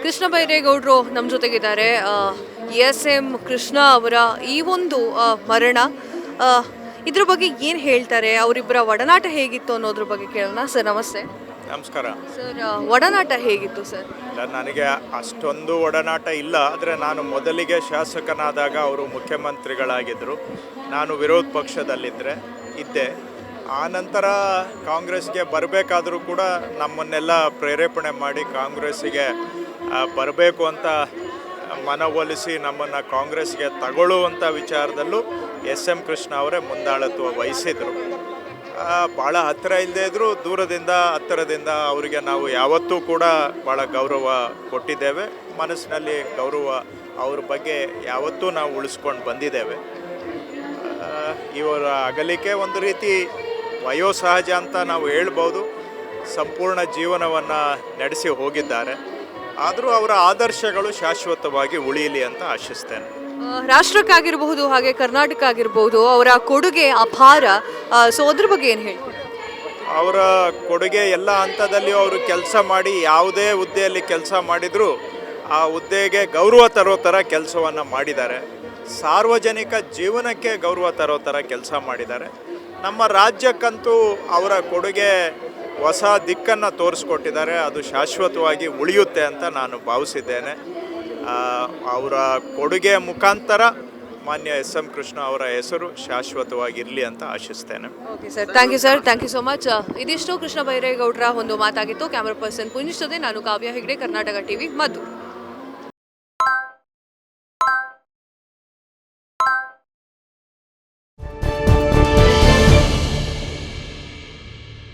ಕೃಷ್ಣ ಬೈರೇಗೌಡರು ನಮ್ಮ ಜೊತೆಗಿದ್ದಾರೆ. ಎಸ್ ಕೃಷ್ಣ ಅವರ ಈ ಒಂದು ಮರಣ, ಆ, ಇದ್ರ ಬಗ್ಗೆ ಏನು ಹೇಳ್ತಾರೆ, ಅವರಿಬ್ಬರ ಒಡನಾಟ ಹೇಗಿತ್ತು ಅನ್ನೋದ್ರ ಬಗ್ಗೆ ಕೇಳೋಣ. ಸರ್ ನಮಸ್ತೆ. ನಮಸ್ಕಾರ ಸರ್, ಒಡನಾಟ ಹೇಗಿತ್ತು ಸರ್? ಇಲ್ಲ, ನನಗೆ ಅಷ್ಟೊಂದು ಒಡನಾಟ ಇಲ್ಲ. ಆದರೆ ನಾನು ಮೊದಲಿಗೆ ಶಾಸಕನಾದಾಗ ಅವರು ಮುಖ್ಯಮಂತ್ರಿಗಳಾಗಿದ್ದರು, ನಾನು ವಿರೋಧ ಪಕ್ಷದಲ್ಲಿದ್ದೆ. ಆನಂತರ ಕಾಂಗ್ರೆಸ್ಗೆ ಬರಬೇಕಾದರೂ ಕೂಡ ನಮ್ಮನ್ನೆಲ್ಲ ಪ್ರೇರೇಪಣೆ ಮಾಡಿ ಕಾಂಗ್ರೆಸ್ಸಿಗೆ ಬರಬೇಕು ಅಂತ ಮನವೊಲಿಸಿ ನಮ್ಮನ್ನು ಕಾಂಗ್ರೆಸ್ಗೆ ತಗೊಳ್ಳುವಂಥ ವಿಚಾರದಲ್ಲೂ ಎಂ ಕೃಷ್ಣ ಅವರೇ ಮುಂದಾಳತ್ವ ವಹಿಸಿದರು. ಭಾಳ ಹತ್ತಿರ ಇಲ್ಲದೇ ಇದ್ದರೂ ದೂರದಿಂದ ಹತ್ತಿರದಿಂದ ಅವರಿಗೆ ನಾವು ಯಾವತ್ತೂ ಕೂಡ ಭಾಳ ಗೌರವ ಕೊಟ್ಟಿದ್ದೇವೆ. ಮನಸ್ಸಿನಲ್ಲಿ ಗೌರವ ಅವ್ರ ಬಗ್ಗೆ ಯಾವತ್ತೂ ನಾವು ಉಳಿಸ್ಕೊಂಡು ಬಂದಿದ್ದೇವೆ. ಇವರ ಅಗಲಿಕೆ ಒಂದು ರೀತಿ ವಯೋಸಹಜ ಅಂತ ನಾವು ಹೇಳ್ಬೋದು. ಸಂಪೂರ್ಣ ಜೀವನವನ್ನು ನಡೆಸಿ ಹೋಗಿದ್ದಾರೆ. ಆದರೂ ಅವರ ಆದರ್ಶಗಳು ಶಾಶ್ವತವಾಗಿ ಉಳಿಯಲಿ ಅಂತ ಆಶಿಸ್ತೇನೆ. ರಾಷ್ಟ್ರಕ್ಕಾಗಿರಬಹುದು, ಹಾಗೆ ಕರ್ನಾಟಕ ಆಗಿರಬಹುದು, ಅವರ ಕೊಡುಗೆ ಅಪಾರ. ಸೊ ಅದ್ರ ಬಗ್ಗೆ ಏನು ಹೇಳ್ತೀರಾ? ಅವರ ಕೊಡುಗೆ ಎಲ್ಲ ಹಂತದಲ್ಲಿಯೂ ಅವರು ಕೆಲಸ ಮಾಡಿ, ಯಾವುದೇ ಹುದ್ದೆಯಲ್ಲಿ ಕೆಲಸ ಮಾಡಿದರೂ ಆ ಹುದ್ದೆಗೆ ಗೌರವ ತರೋ ಥರ ಕೆಲಸವನ್ನು ಮಾಡಿದ್ದಾರೆ. ಸಾರ್ವಜನಿಕ ಜೀವನಕ್ಕೆ ಗೌರವ ತರೋ ಥರ ಕೆಲಸ ಮಾಡಿದ್ದಾರೆ. ನಮ್ಮ ರಾಜ್ಯಕ್ಕಂತೂ ಅವರ ಕೊಡುಗೆ ಹೊಸ ದಿಕ್ಕನ್ನು ತೋರಿಸ್ಕೊಟ್ಟಿದ್ದಾರೆ. ಅದು ಶಾಶ್ವತವಾಗಿ ಉಳಿಯುತ್ತೆ ಅಂತ ನಾನು ಭಾವಿಸಿದ್ದೇನೆ. ಅವರ ಕೊಡುಗೆ ಮುಖಾಂತರ ಮಾನ್ಯ ಎಂ ಕೃಷ್ಣ ಅವರ ಹೆಸರು ಶಾಶ್ವತವಾಗಿರಲಿ ಅಂತ ಆಶಿಸ್ತೇನೆ. Okay sir, thank you sir, thank you so much. ಇದಿಷ್ಟು ಕೃಷ್ಣ ಬೈರೇಗೌಡರ ಒಂದು ಮಾತಾಗಿತ್ತು. ಕ್ಯಾಮರಾ ಪರ್ಸನ್ ಪುಂಜಿಸ್ ಜೊತೆ ನಾನು ಕಾವ್ಯ ಹೆಗ್ಡೆ, ಕರ್ನಾಟಕ ಟಿವಿ, ಮಧು.